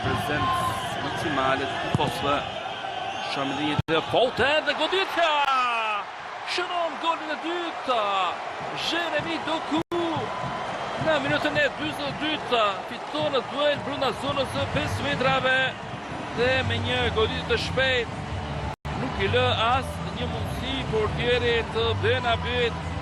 prezencë maksimale të tifosëve. Shamëllit dhe Folte dhe goditja! Shënon golin e dytë, Jeremy Doku në minutën e 42, fiton në duel brenda zonës së 5 metrave dhe me një goditje të shpejtë nuk i lë as një mundësi portierit të Benabit